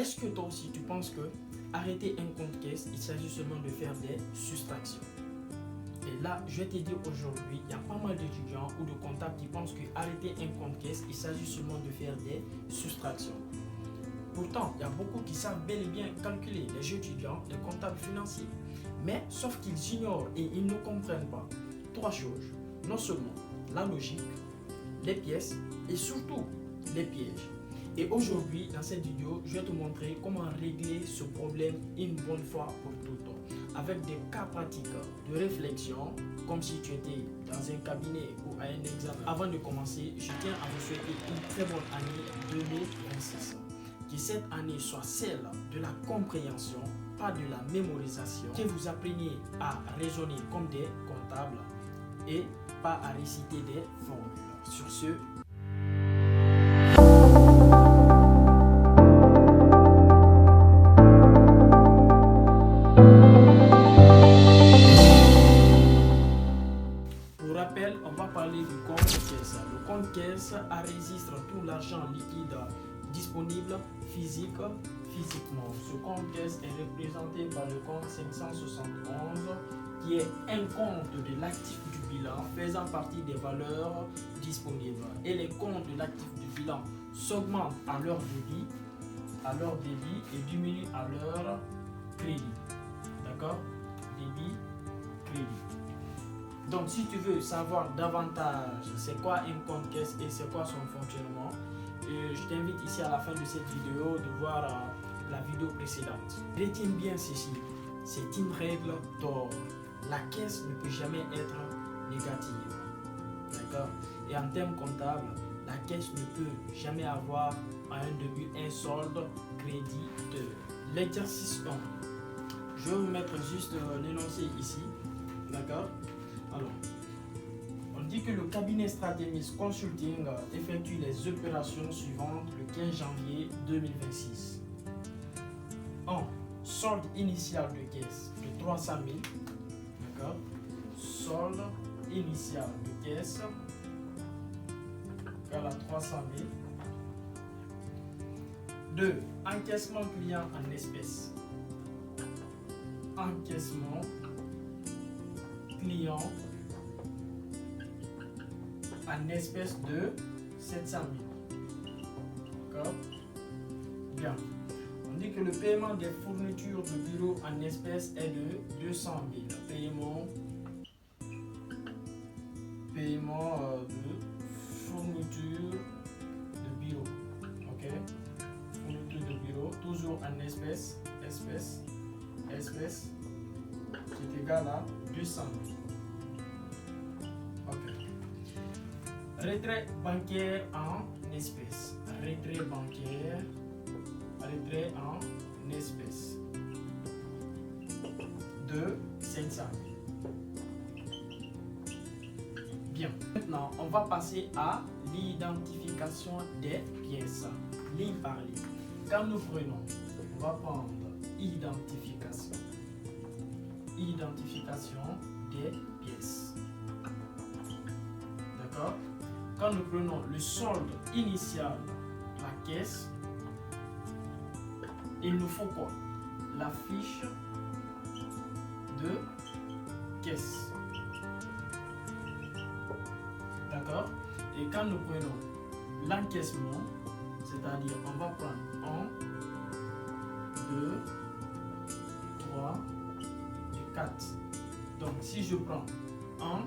Est-ce que toi aussi tu penses que arrêter un compte caisse, il s'agit seulement de faire des soustractions? Et là, je vais te dire aujourd'hui, il y a pas mal d'étudiants ou de comptables qui pensent que arrêter un compte caisse, il s'agit seulement de faire des soustractions. Pourtant, il y a beaucoup qui savent bel et bien calculer, les étudiants, les comptables financiers. Mais sauf qu'ils ignorent et ils ne comprennent pas trois choses. Non seulement la logique, les pièces et surtout les pièges. Et aujourd'hui, dans cette vidéo, je vais te montrer comment régler ce problème une bonne fois pour toutes, avec des cas pratiques de réflexion, comme si tu étais dans un cabinet ou à un examen. Avant de commencer, je tiens à vous souhaiter une très bonne année 2026. Que cette année soit celle de la compréhension, pas de la mémorisation, que vous appreniez à raisonner comme des comptables et pas à réciter des formules. Sur ce, pour rappel, on va parler du compte caisse. Le compte caisse enregistre tout l'argent liquide disponible physiquement. Ce compte caisse est représenté par le compte 571 qui est un compte de l'actif du bilan faisant partie des valeurs disponibles. Et les comptes de l'actif du bilan s'augmentent à leur débit et diminuent à leur crédit. D'accord? Débit, crédit. Donc si tu veux savoir davantage c'est quoi un compte caisse et c'est quoi son fonctionnement, je t'invite ici à la fin de cette vidéo de voir la vidéo précédente. Retiens bien ceci, c'est une règle d'or. La caisse ne peut jamais être négative. D'accord? Et en termes comptables, la caisse ne peut jamais avoir à un début un solde créditeur. L'exercice 1. Je vais vous mettre juste l'énoncé ici. D'accord? Alors, on dit que le cabinet Stratémis Consulting effectue les opérations suivantes le 15 janvier 2026. 1. Solde initial de caisse de 300 000. D'accord? Solde initial de caisse égale à 300 000. 2. Encaissement client en espèces. Encaissement client en espèces de 700 000. D'accord? Bien. On dit que le paiement des fournitures de bureau en espèces est de 200 000. Paiement de fourniture de bureau. Ok? Fourniture de bureau, toujours en espèces. C'est égal à 200 000. Ok. Retrait bancaire en espèces. Retrait bancaire. Retrait en espèces. De 500 000. Bien. Maintenant, on va passer à l'identification des pièces. Ligne par ligne. Quand nous prenons, on va prendre identification. Identification des pièces. D'accord? Quand nous prenons le solde initial de la caisse, il nous faut quoi? La fiche de caisse. D'accord? Et quand nous prenons l'encaissement, c'est-à-dire on va prendre 1, 2, 3 et 4. Donc si je prends 1,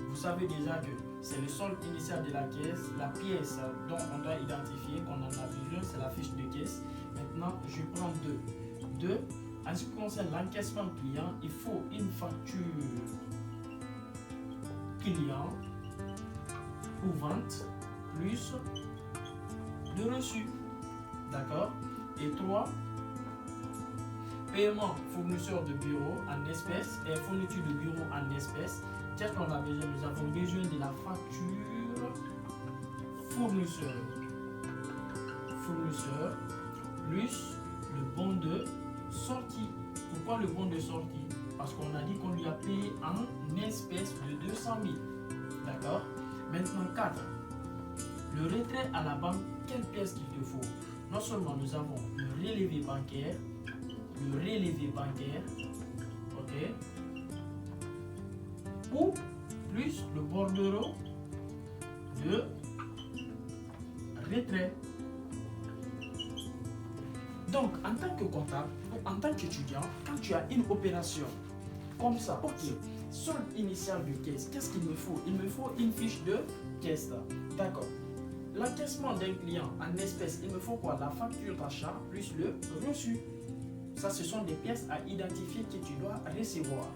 vous savez déjà que c'est le solde initial de la caisse, la pièce dont on doit identifier qu'on en a besoin, c'est la fiche de caisse. Maintenant, je prends 2. 2, en ce qui concerne l'encaissement client, il faut une facture client ou vente plus de reçu. D'accord? Et 3, paiement fournisseur de bureau en espèces et fourniture de bureau en espèces. Qu'est-ce qu'on a besoin? Nous avons besoin de la facture fournisseur plus le bon de sortie. Pourquoi le bon de sortie? Parce qu'on a dit qu'on lui a payé en espèces de 200 000. D'accord? Maintenant 4. Le retrait à la banque, quelle pièce qu'il te faut? non seulement nous avons le relevé bancaire, ok, ou plus le bordereau de retrait. Donc, en tant que comptable ou en tant qu'étudiant, quand tu as une opération comme ça, ok, solde initial de caisse, qu'est-ce qu'il me faut? Il me faut une fiche de caisse. D'accord. L'encaissement d'un client en espèces, il me faut quoi? La facture d'achat plus le reçu. Ça, ce sont des pièces à identifier que tu dois recevoir.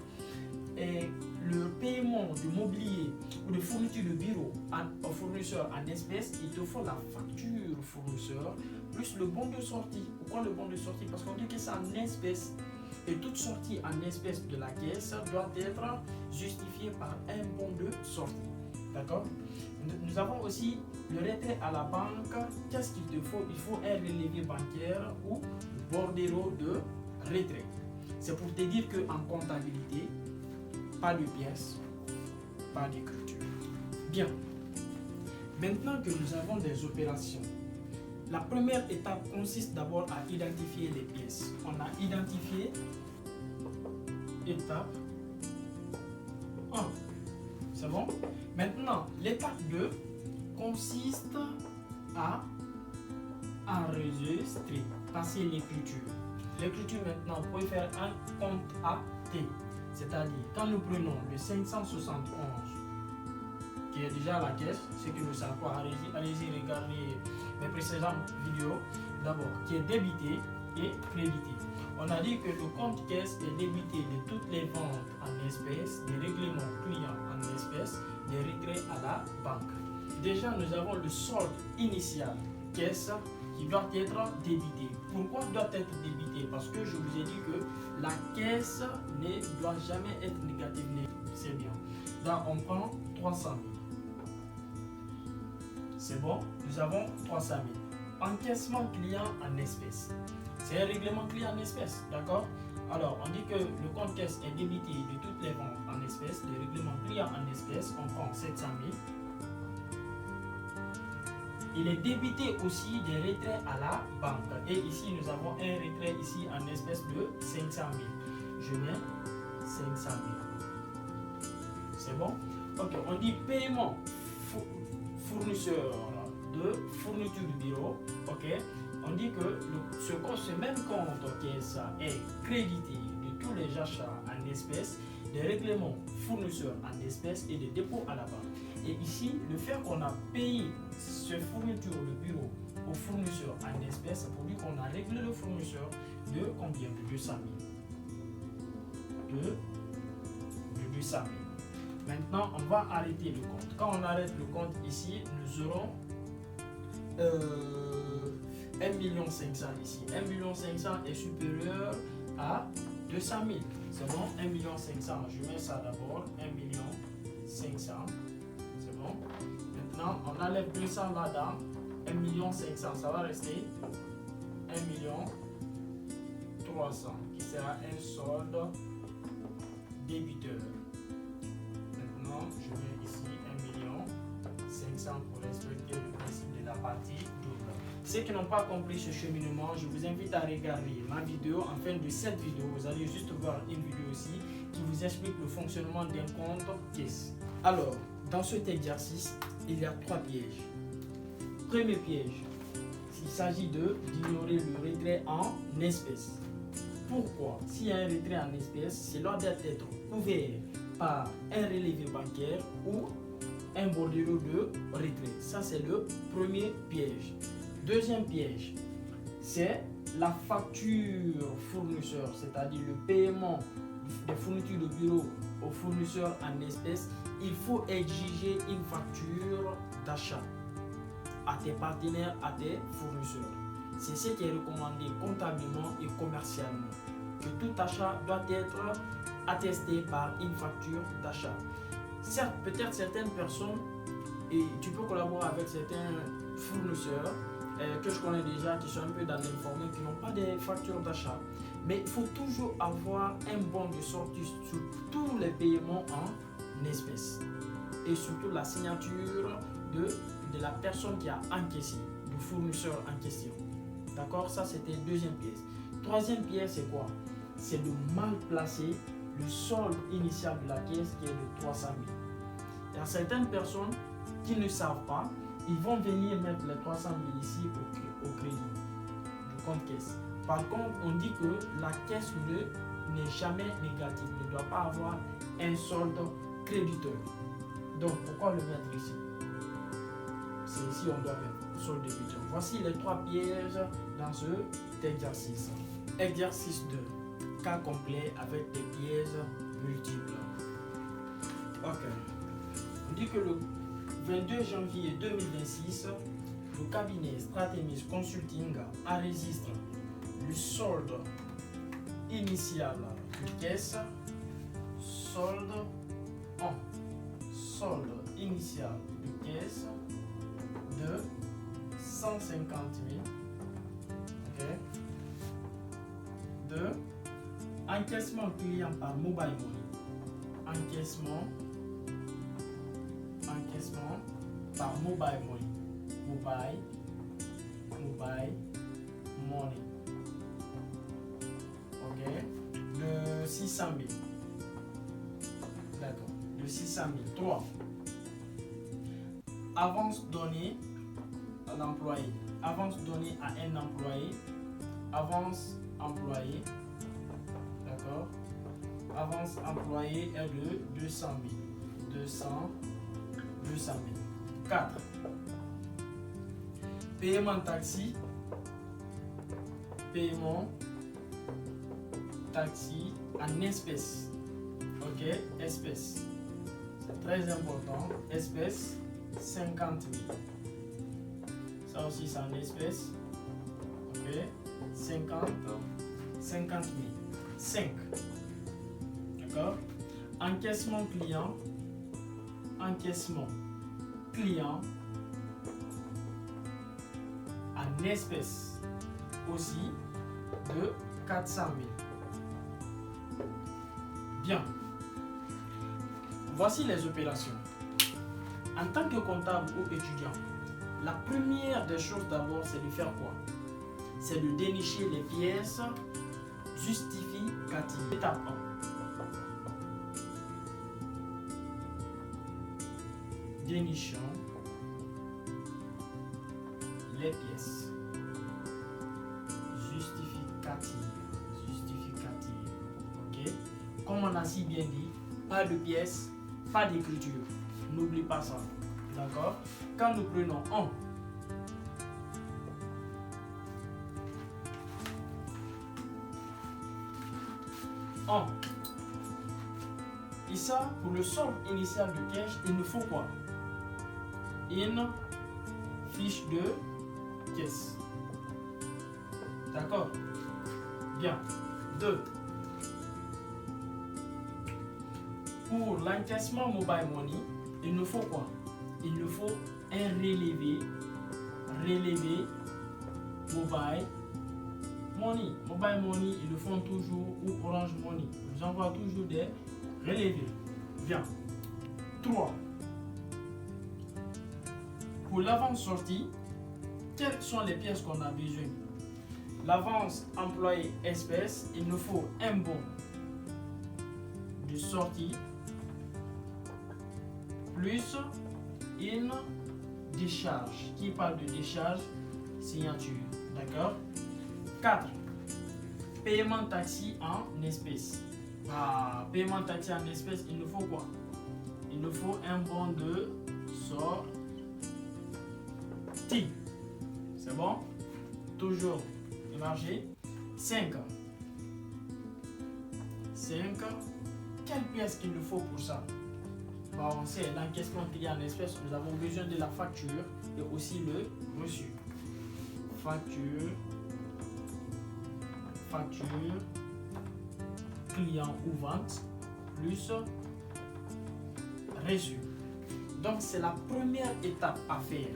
Et le paiement de mobilier ou de fourniture de bureau au fournisseur en espèces, il te faut la facture fournisseur plus le bon de sortie. Pourquoi le bon de sortie? Parce qu'on dit que c'est en espèces. Et toute sortie en espèces de la caisse doit être justifiée par un bon de sortie. D'accord? Nous avons aussi le retrait à la banque. Qu'est-ce qu'il te faut? Il faut un relevé bancaire ou bordereau de retrait. C'est pour te dire qu'en comptabilité, pas de pièces, pas d'écriture. Bien. Maintenant que nous avons des opérations, la première étape consiste d'abord à identifier les pièces. On a identifié étape 1. C'est bon? Maintenant, l'étape 2 consiste à enregistrer, passer l'écriture. L'écriture maintenant, vous pouvez faire un compte à T. C'est-à-dire, quand nous prenons le 571, qui est déjà à la caisse, ce qui ne savent pas, allez-y regarder mes précédentes vidéos. D'abord, qui est débité et crédité. On a dit que le compte caisse est débité de toutes les ventes en espèces, des règlements clients en espèces, des retraits à la banque. Déjà, nous avons le solde initial caisse qui doit être débité. Pourquoi doit être débité? Parce que je vous ai dit que la caisse ne doit jamais être négative. C'est bien. Là, on prend 300 000. C'est bon? Nous avons 300 000. Encaissement client en espèces. C'est un règlement client en espèces, d'accord? Alors, on dit que le compte caisse est débité de toutes les ventes en espèces, le règlement client en espèces, on prend 700 000. Il est débité aussi des retraits à la banque. Et ici, nous avons un retrait ici en espèces de 500 000. Je mets 500 000. C'est bon? Ok, on dit paiement fournisseur de fourniture du bureau. Ok, on dit que ce même compte caisse est crédité de tous les achats en espèces, des règlements fournisseurs en espèces et des dépôts à la banque. Et ici, le fait qu'on a payé ce fourniture de bureau au fournisseur en espèces, ça veut dire qu'on a réglé le fournisseur de combien? De 200 000. De 200 000. Maintenant, on va arrêter le compte. Quand on arrête le compte ici, nous aurons 1,5 million ici. 1,5 million est supérieur à 200 000. C'est bon? 1,5 million. Je mets ça d'abord. 1,5 million. C'est bon? Maintenant, on enlève 200 là-dedans. 1,5 million. Ça va rester 1,3 million qui sera un solde débiteur. Maintenant, je mets ici 1,5 million pour respecter le principe de la partie double. Ceux qui n'ont pas compris ce cheminement, je vous invite à regarder ma vidéo. En fin de cette vidéo, vous allez juste voir une vidéo aussi qui vous explique le fonctionnement d'un compte caisse. Alors, dans cet exercice, il y a 3 pièges. Premier piège, il s'agit d'ignorer le retrait en espèces. Pourquoi? S'il y a un retrait en espèces, cela doit être couvert par un relevé bancaire ou un bordereau de retrait. Ça, c'est le premier piège. Deuxième piège, c'est la facture fournisseur, c'est-à-dire le paiement des fournitures de bureau aux fournisseurs en espèces. Il faut exiger une facture d'achat à tes partenaires, à tes fournisseurs. C'est ce qui est recommandé comptablement et commercialement, que tout achat doit être attesté par une facture d'achat. Certes, peut-être certaines personnes, et tu peux collaborer avec certains fournisseurs que je connais déjà, qui sont un peu dans l'informel, qui n'ont pas de facture d'achat. Mais il faut toujours avoir un bon de sortie sur tous les paiements en espèces. Et surtout la signature de la personne qui a encaissé, du fournisseur en question. D'accord? Ça, c'était deuxième pièce. Troisième pièce, c'est quoi? C'est de mal placer le solde initial de la pièce qui est de 300 000. Il y a certaines personnes qui ne savent pas, ils vont venir mettre les 300 000 ici au crédit du compte caisse. Par contre, on dit que la caisse n'est jamais négative, ne doit pas avoir un solde créditeur. Donc, pourquoi le mettre ici? C'est ici on doit mettre solde débiteur. Voici les 3 pièges dans cet exercice. Exercice 2. Cas complet avec des pièges multiples. Ok. On dit que le 22 janvier 2026, le cabinet Stratémis Consulting enregistre le solde initial de caisse, solde initial de caisse de 150 000. Ok. De encaissement client par mobile money. Encaissement par mobile money. Mobile money. Ok. De 600 000. D'accord. De 600 000. 3. Avance donnée à l'employé. Avance donnée à un employé. Avance employé. D'accord. Avance employé est de 200 000. 200 000. 4. Paiement taxi. Paiement taxi en espèces. Ok, espèces. C'est très important. Espèces, 50 000. Ça aussi, c'est en espèces. Ok, 50 000. 5. D'accord. Encaissement client. Encaissement client en espèces aussi de 400 000. Bien. Voici les opérations. En tant que comptable ou étudiant, la première des choses d'abord, c'est de faire quoi? C'est de dénicher les pièces justificatives. Étape 1. Dénichons les pièces justificatives. Ok? Comme on a si bien dit, pas de pièces, pas d'écriture. N'oublie pas ça. D'accord? Quand nous prenons 1. Et ça, pour le solde initial de cash, il nous faut quoi? Une fiche de caisse. D'accord? Bien. 2. Pour l'encaissement mobile money, il nous faut quoi? Il nous faut un relevé mobile money. Mobile money, ils le font toujours, ou Orange Money. Ils envoient toujours des relevés. Bien. 3. Pour l'avance sortie, quelles sont les pièces qu'on a besoin? L'avance employé espèce, il nous faut un bon de sortie plus une décharge. Qui parle de décharge? Signature. D'accord? 4. Paiement taxi en espèces. Paiement taxi en espèces, il nous faut quoi? Il nous faut un bon de sortie. C'est bon? Toujours émargé. 5. Quelle pièce qu'il nous faut pour ça? On sait, l'encaissement client en espèces, nous avons besoin de la facture et aussi le reçu. Facture, client ou vente, plus reçu. Donc, c'est la première étape à faire.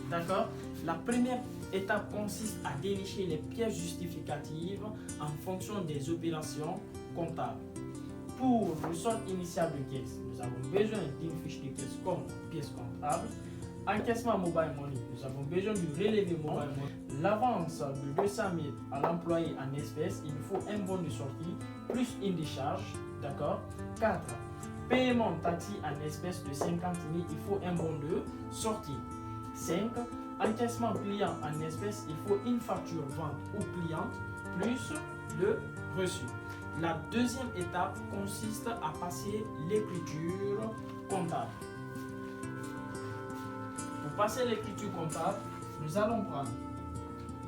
D'accord? La première étape consiste à dénicher les pièces justificatives en fonction des opérations comptables. Pour le solde initial de caisse, nous avons besoin d'une fiche de caisse comme pièce comptable. Encaissement mobile money, nous avons besoin du relevé mobile money. l'avance de 200 000 à l'employé en espèces, il faut un bon de sortie plus une décharge. D'accord. 4. Paiement taxi en espèces de 50 000, il faut un bon de sortie. 5. Encaissement client en espèces, il faut une facture vente ou cliente plus le reçu. La deuxième étape consiste à passer l'écriture comptable. Pour passer l'écriture comptable, nous allons prendre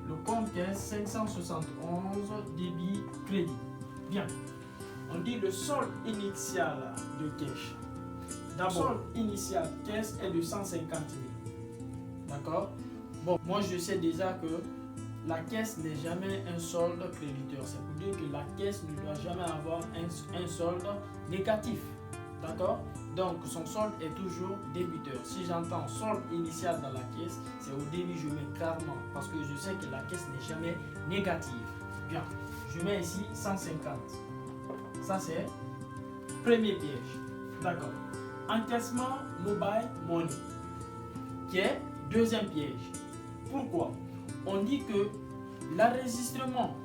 le compte caisse 571 débit crédit. Bien, on dit le solde initial de cash. D'abord, le solde initial caisse est de 150 000. D'accord. Bon, moi je sais déjà que la caisse n'est jamais un solde créditeur. C'est pour dire que la caisse ne doit jamais avoir un solde négatif. D'accord. Donc son solde est toujours débiteur. Si j'entends solde initial dans la caisse, c'est au début je mets clairement parce que je sais que la caisse n'est jamais négative. Bien, je mets ici 150. Ça c'est premier piège. D'accord. Encaissement mobile money qui est deuxième piège. Pourquoi? On dit que l'enregistrement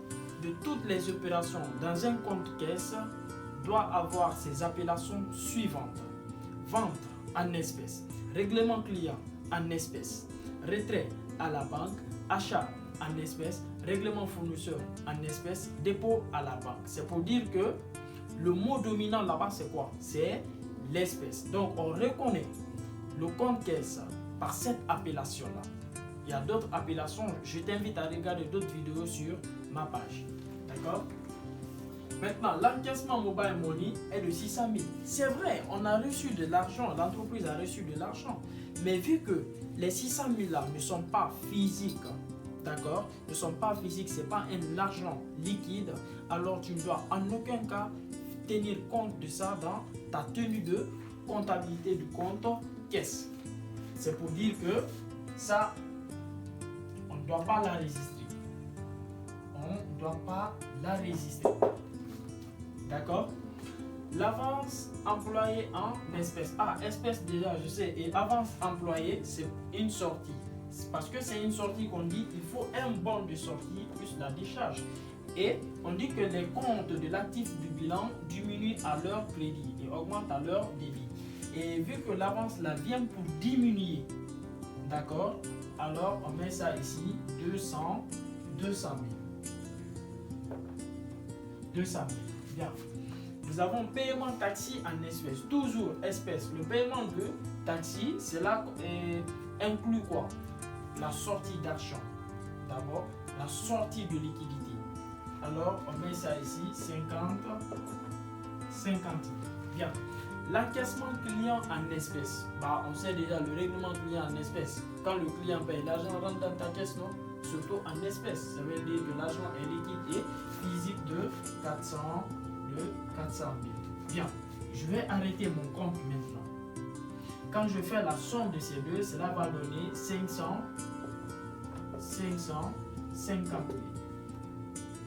de toutes les opérations dans un compte caisse doit avoir ces appellations suivantes. Vente en espèces, règlement client en espèces, retrait à la banque, achat en espèces, règlement fournisseur en espèces, dépôt à la banque. C'est pour dire que le mot dominant là-bas c'est quoi? C'est l'espèce. Donc on reconnaît le compte caisse par cette appellation-là. Il y a d'autres appellations, je t'invite à regarder d'autres vidéos sur ma page. D'accord? Maintenant, l'encaissement mobile money est de 600 000. C'est vrai, on a reçu de l'argent, l'entreprise a reçu de l'argent. Mais vu que les 600 000 là ne sont pas physiques, d'accord, ne sont pas physiques, ce n'est pas un argent liquide, alors tu ne dois en aucun cas tenir compte de ça dans ta tenue de comptabilité du compte caisse. C'est pour dire que ça, on ne doit pas la résister. On ne doit pas la résister. D'accord? L'avance employée en espèces. Ah, espèces déjà, je sais. Et avance employée, c'est une sortie. Parce que c'est une sortie qu'on dit, il faut un bon de sortie plus la décharge. Et on dit que les comptes de l'actif du bilan diminuent à leur crédit et augmentent à leur débit. Et vu que l'avance là vient pour diminuer, d'accord, alors on met ça ici, 200 000. 200 000. Bien. Nous avons paiement taxi en espèces. Toujours espèces. Le paiement de taxi, cela inclut quoi? La sortie d'argent. D'abord, la sortie de liquidité. Alors, on met ça ici, 50 000. Bien. L'encaissement client en espèces. Bah, on sait déjà le règlement client en espèces. Quand le client paye, l'argent rentre dans ta caisse, non? Surtout en espèces. Ça veut dire que l'argent est liquide et physique de 400 000. Bien, je vais arrêter mon compte maintenant. Quand je fais la somme de ces deux, cela va donner 550 000.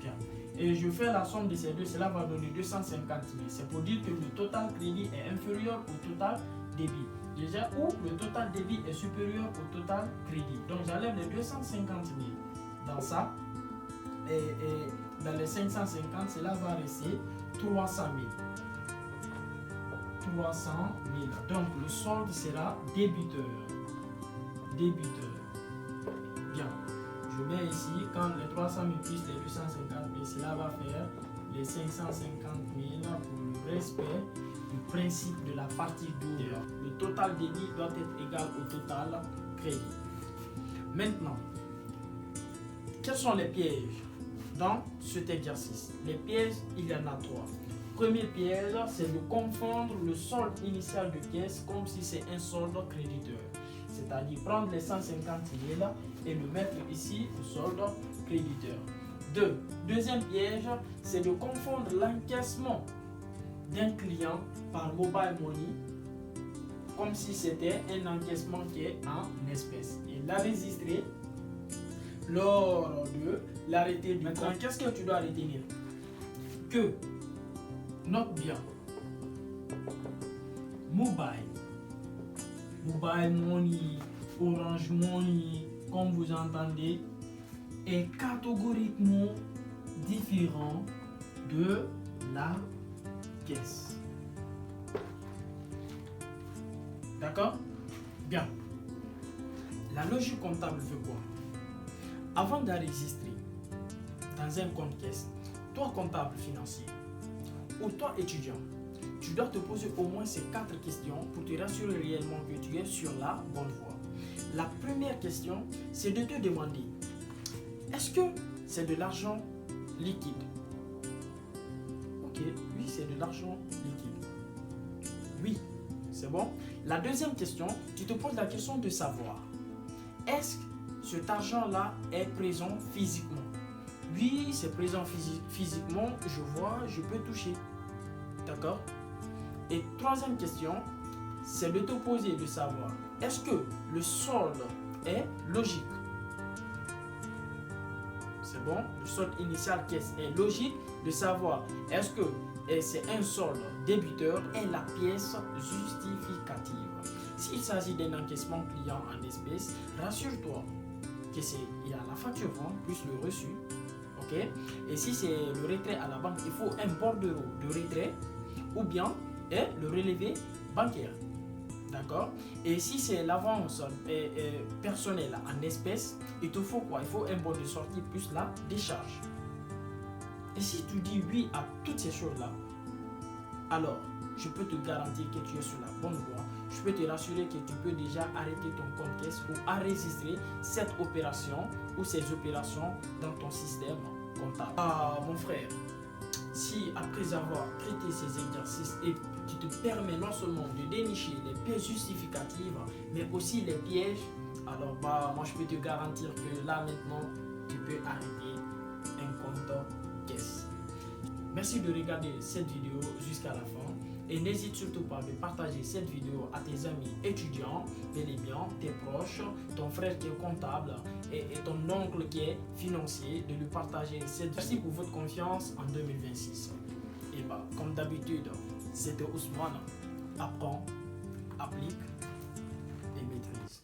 Bien. Et je fais la somme de ces deux, cela va donner 250 000. C'est pour dire que le total crédit est inférieur au total débit. Déjà, où le total débit est supérieur au total crédit. Donc, j'enlève les 250 000 dans ça. Et dans les 550, cela va rester 300 000. 300 000. Donc, le solde sera débiteur. Débiteur. Bien. Je mets ici, quand les 300 000 plus les 250 000, cela va faire les 550 000 pour le respect du principe de la partie double. Le total débit doit être égal au total crédit. Maintenant, quels sont les pièges dans cet exercice? Les pièges, il y en a trois. Premier piège, c'est de confondre le solde initial de caisse comme si c'est un solde créditeur. C'est-à-dire prendre les 150 000 et le mettre ici au solde créditeur. Deuxième piège, c'est de confondre l'encaissement d'un client par mobile money comme si c'était un encaissement qui est en espèces et l'enregistrer lors de l'arrêté du compte. Qu'est-ce que tu dois retenir? Que, note bien, mobile money, Orange Money, comme vous entendez, est catégoriquement différent de la caisse. D'accord? Bien. La logique comptable veut quoi? Avant d'enregistrer dans un compte caisse, toi comptable financier ou toi étudiant, tu dois te poser au moins ces 4 questions pour te rassurer réellement que tu es sur la bonne voie. La première question, c'est de te demander, est-ce que c'est de l'argent liquide? Ok, oui, c'est de l'argent liquide. Oui, c'est bon. La deuxième question, tu te poses la question de savoir, est-ce que cet argent-là est présent physiquement? Oui, c'est présent physiquement, je vois, je peux toucher. D'accord? Et troisième question, c'est de te poser de savoir, est-ce que le solde est logique? C'est bon? Le solde initial caisse est logique. De savoir, est-ce que c'est un solde débiteur et la pièce justificative. S'il s'agit d'un encaissement client en espèces, rassure-toi que il y a la facture vente plus le reçu. Ok? Et si c'est le retrait à la banque, il faut un bordereau de retrait ou bien le relevé bancaire. D'accord? Et si c'est l'avance personnelle en espèces, il te faut quoi? Il faut un bon de sortie plus la décharge. Et si tu dis oui à toutes ces choses-là, alors je peux te garantir que tu es sur la bonne voie. Je peux te rassurer que tu peux déjà arrêter ton compte caisse ou enregistrer cette opération ou ces opérations dans ton système comptable. Mon frère, si après avoir traité ces exercices et qui te permet non seulement de dénicher les pièces justificatives, mais aussi les pièges, alors moi je peux te garantir que là maintenant, tu peux arrêter un compte caisse. Merci de regarder cette vidéo jusqu'à la fin et n'hésite surtout pas de partager cette vidéo à tes amis étudiants, bel et bien tes proches, ton frère qui est comptable et ton oncle qui est financier, de lui partager cette vidéo. Merci pour votre confiance en 2026. Et comme d'habitude, c'était Ousmane. Apprends, applique et maîtrise.